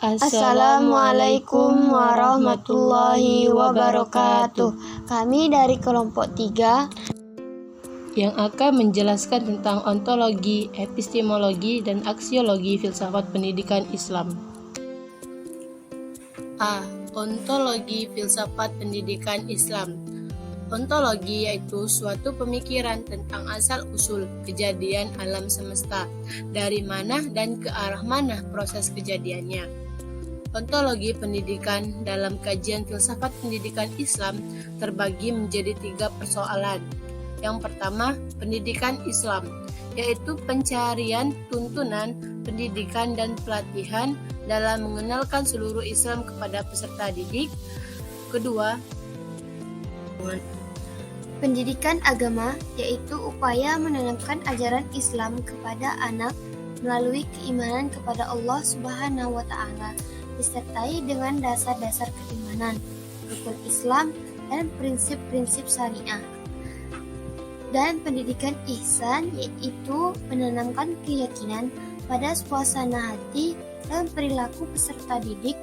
Assalamualaikum warahmatullahi wabarakatuh. Kami dari kelompok 3 yang akan menjelaskan tentang ontologi, epistemologi, dan aksiologi filsafat pendidikan Islam. A. Ontologi filsafat pendidikan Islam. Ontologi yaitu suatu pemikiran tentang asal-usul kejadian alam semesta, dari mana dan ke arah mana proses kejadiannya. Ontologi pendidikan dalam kajian filsafat pendidikan Islam terbagi menjadi 3 persoalan. Yang pertama, pendidikan Islam, yaitu pencarian tuntunan, pendidikan, dan pelatihan dalam mengenalkan seluruh Islam kepada peserta didik. Kedua, pendidikan agama, yaitu upaya menanamkan ajaran Islam kepada anak melalui keimanan kepada Allah Subhanahu wa Ta'ala, disertai dengan dasar-dasar keimanan, rukun Islam, dan prinsip-prinsip syariah. Dan pendidikan ihsan, yaitu menanamkan keyakinan pada suasana hati dan perilaku peserta didik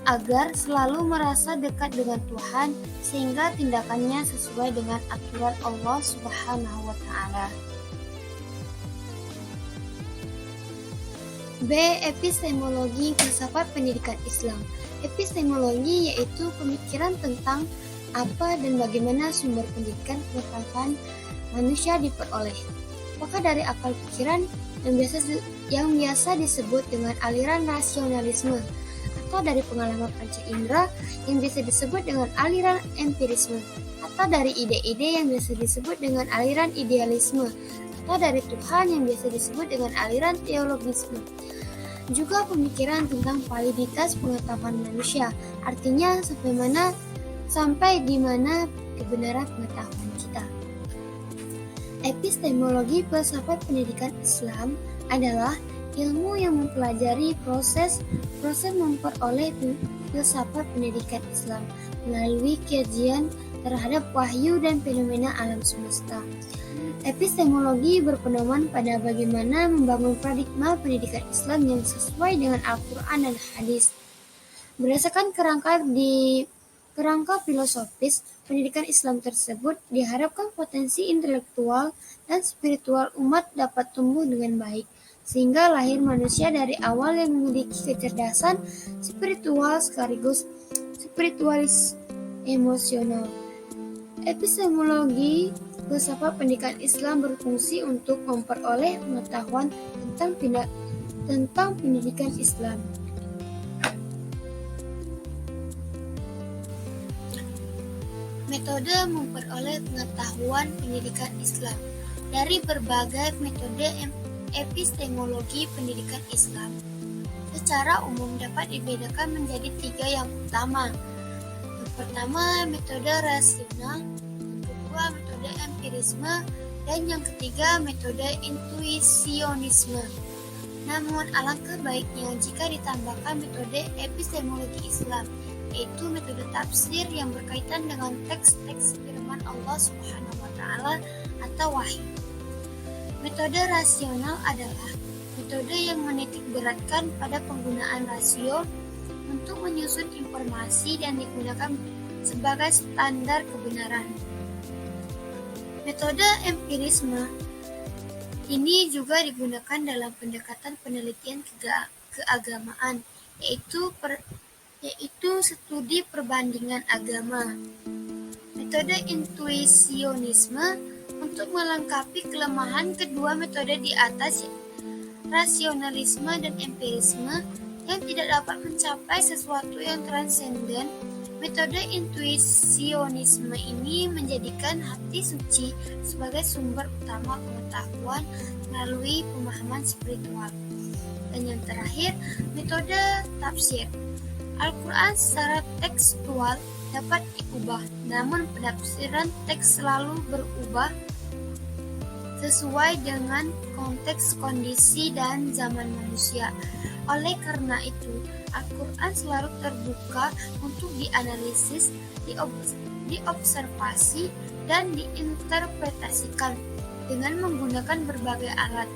agar selalu merasa dekat dengan Tuhan sehingga tindakannya sesuai dengan aturan Allah Subhanahu wa Ta'ala. B. Epistemologi filsafat pendidikan Islam. Epistemologi yaitu pemikiran tentang apa dan bagaimana sumber pendidikan pengetahuan manusia diperoleh. Apakah dari akal pikiran yang biasa disebut dengan aliran rasionalisme, atau dari pengalaman panca indera yang bisa disebut dengan aliran empirisme, atau dari ide-ide yang biasa disebut dengan aliran idealisme, atau dari Tuhan yang biasa disebut dengan aliran teologisme. Juga pemikiran tentang validitas pengetahuan manusia, artinya sampai di mana kebenaran pengetahuan kita. Epistemologi filsafat pendidikan Islam adalah ilmu yang mempelajari proses memperoleh filsafat pendidikan Islam melalui kajian terhadap wahyu dan fenomena alam semesta. Epistemologi berpedoman pada bagaimana membangun paradigma pendidikan Islam yang sesuai dengan Al-Quran dan Hadis. Berdasarkan kerangka filosofis pendidikan Islam tersebut, diharapkan potensi intelektual dan spiritual umat dapat tumbuh dengan baik, sehingga lahir manusia dari awal yang memiliki kecerdasan spiritual sekaligus spiritualis emosional. Epistemologi filsafat pendidikan Islam berfungsi untuk memperoleh pengetahuan tentang pendidikan Islam. Metode memperoleh pengetahuan pendidikan Islam. Dari berbagai metode epistemologi pendidikan Islam, secara umum dapat dibedakan menjadi 3 yang utama. Yang pertama, metode rasional, yang kedua, metode empirisme, dan yang ketiga, metode intuisionisme. Namun, alangkah baiknya jika ditambahkan metode epistemologi Islam, yaitu metode tafsir yang berkaitan dengan teks-teks firman Allah Subhanahu wa Ta'ala atau wahyu. Metode rasional adalah metode yang menitik beratkan pada penggunaan rasio untuk menyusun informasi dan digunakan sebagai standar kebenaran. Metode empirisme ini juga digunakan dalam pendekatan penelitian keagamaan, yaitu studi perbandingan agama. Metode intuisionisme untuk melengkapi kelemahan kedua metode di atas, rasionalisme dan empirisme yang tidak dapat mencapai sesuatu yang transenden. Metode intuisionisme ini menjadikan hati suci sebagai sumber utama pengetahuan melalui pemahaman spiritual. Dan yang terakhir, metode tafsir. Al-Quran secara tekstual dapat diubah, namun penafsiran teks selalu berubah sesuai dengan konteks, kondisi, dan zaman manusia. Oleh karena itu, Al-Quran selalu terbuka untuk dianalisis, diobservasi, dan diinterpretasikan dengan menggunakan berbagai alat,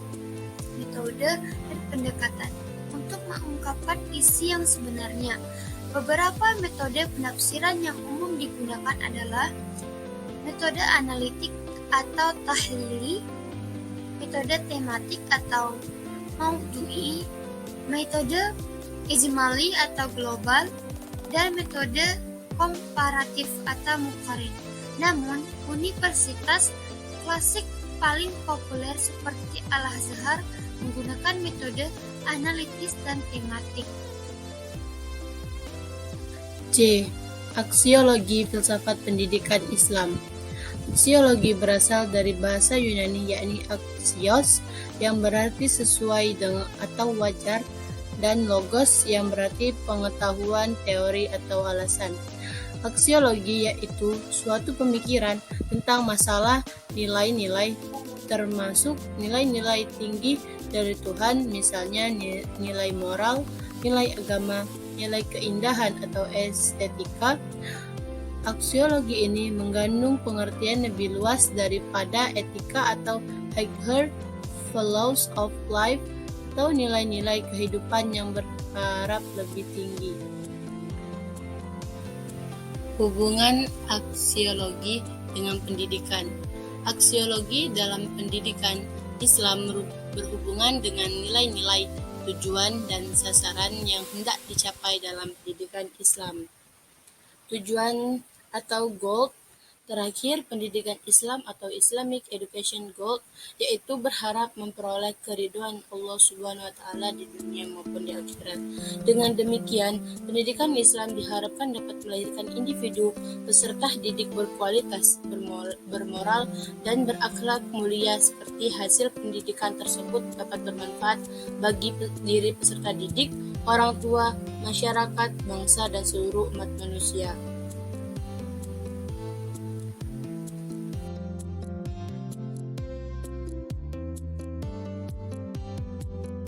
metode, dan pendekatan. Untuk untuk mengungkapkan isi yang sebenarnya. Beberapa metode penafsiran yang umum digunakan adalah metode analitik atau tahlili, metode tematik atau maudu'i, metode ijmali atau global, dan metode komparatif atau muqarrin. Namun, universitas klasik paling populer seperti Al-Azhar menggunakan metode analitis dan tematik. C. Aksiologi filsafat pendidikan Islam. Aksiologi berasal dari bahasa Yunani yakni aksios yang berarti sesuai dengan atau wajar, dan logos yang berarti pengetahuan, teori, atau alasan. Aksiologi yaitu suatu pemikiran tentang masalah nilai-nilai, termasuk nilai-nilai tinggi dari Tuhan, misalnya nilai moral, nilai agama, nilai keindahan atau estetika. Aksiologi ini mengandung pengertian lebih luas daripada etika atau higher values of life atau nilai-nilai kehidupan yang berharap lebih tinggi. Hubungan aksiologi dengan pendidikan. Aksiologi dalam pendidikan Islam berhubungan dengan nilai-nilai, tujuan, dan sasaran yang hendak dicapai dalam pendidikan Islam. Tujuan atau goal terakhir pendidikan Islam atau Islamic Education Goal yaitu berharap memperoleh keridhaan Allah Subhanahu wa taala di dunia maupun di akhirat. Dengan demikian, pendidikan Islam diharapkan dapat melahirkan individu peserta didik berkualitas, bermoral, dan berakhlak mulia seperti hasil pendidikan tersebut dapat bermanfaat bagi diri peserta didik, orang tua, masyarakat, bangsa, dan seluruh umat manusia.